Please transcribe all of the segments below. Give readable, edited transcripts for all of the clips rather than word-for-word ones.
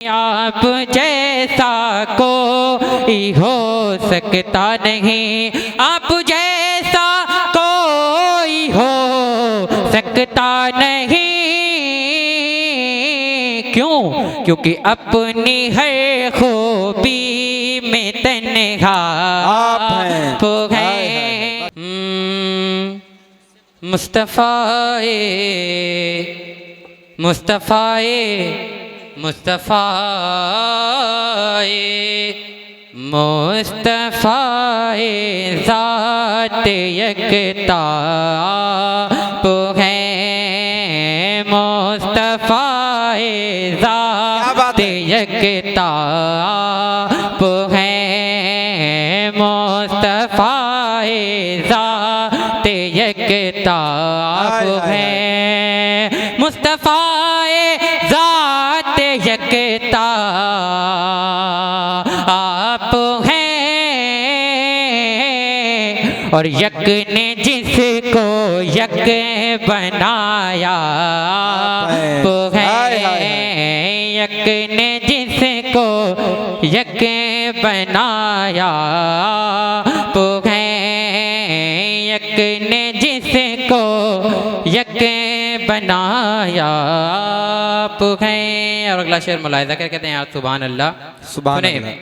आप जैसा कोई हो सकता नहीं, आप जैसा कोई हो सकता नहीं। क्यों? क्योंकि अपनी हर खूबी में तन्हा आप हैं। मुस्तफ़ाए मुस्तफ़ाए मुस्तफ़ाए मुस्तफ़ाए ज़ात यकता आप हैं। मुस्तफ़ाए ज़ात यकता आप हैं। मुस्तफ़ाए ज़ात यकता आप हैं। मुस्तफ़ाए ज़ात यकता आप हैं। और यक ने जिसको यक बनाया आप हैं। यक ने जिसको यक बनाया आप हैं। यक ने जिसको यक बनाया आप हैं। और अगला शेर मुलाहिज़ा कर कहते हैं यार सुभान अल्लाह। सुभान अल्लाह।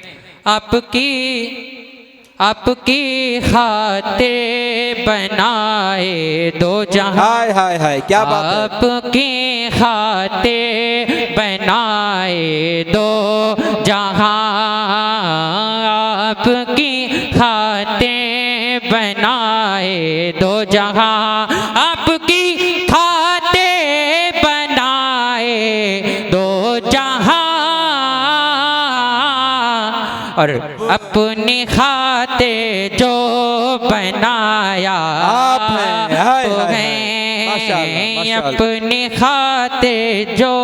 आपकी खातिर बनाए दो जहां। हाय हाय हाय क्या बात है। आपकी खातिर बनाए दो जहां। आपकी खातिर बनाए दो जहां। आपकी खातिर बनाए दो जहां। और अपनी खातिर जो बनाया आप हैं। अपनी खातिर जो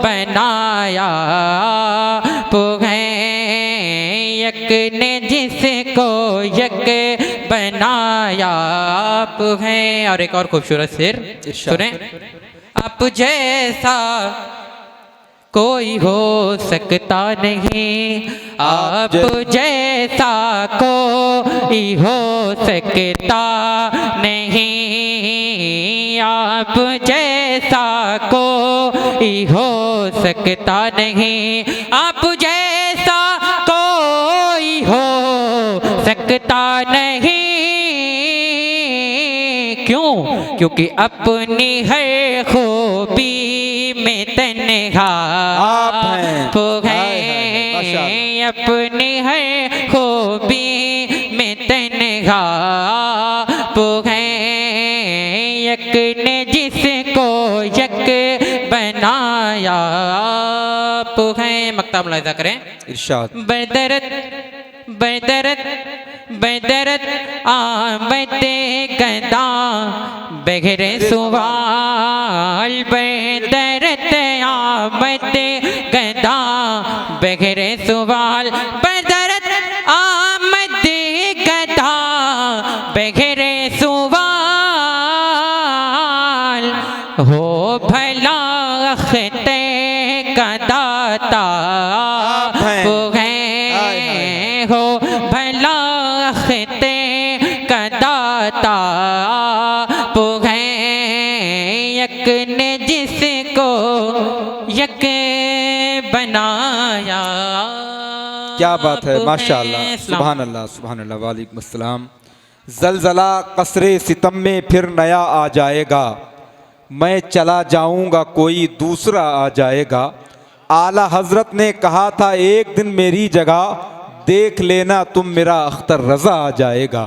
बनाया आप हैं। यक ने जिसको यक बनाया आप हैं। और एक और खूबसूरत शेर सुने। आप जैसा कोई हो सकता नहीं, आप जैसा कोई हो सकता नहीं। आप जैसा कोई हो सकता नहीं। आप जैसा कोई हो सकता नहीं। क्यों? क्योंकि अपनी हर खूबी में तन्हा आप हैं। अपनी हर खूबी में तन्हा आप हैं। यक ने जिसको यक बनाया आप हैं। मक्ता मुलाहिज़ा करें इरशाद। बदरत बदरत बदरत आमदे गदा बगैरे सुवाल। बदरत आमदे गदा बगैरे सुवाल। बदरत आमदे गदा बगैरे सुवाल। हो भला अख्ते का दाता आप हैं। हो भला अख्ते का दाता आप हैं। यक ने जिसको यक बनाया। क्या बात है माशाअल्लाह। सुभान अल्लाह सुभान अल्लाह। वालेकुम अस्सलाम। ज़लज़ला कसरे सितम में फिर नया आ जाएगा। मैं चला जाऊंगा कोई दूसरा आ जाएगा। आला हजरत ने कहा था एक दिन मेरी जगह, देख लेना तुम मेरा अख्तर रज़ा आ जाएगा।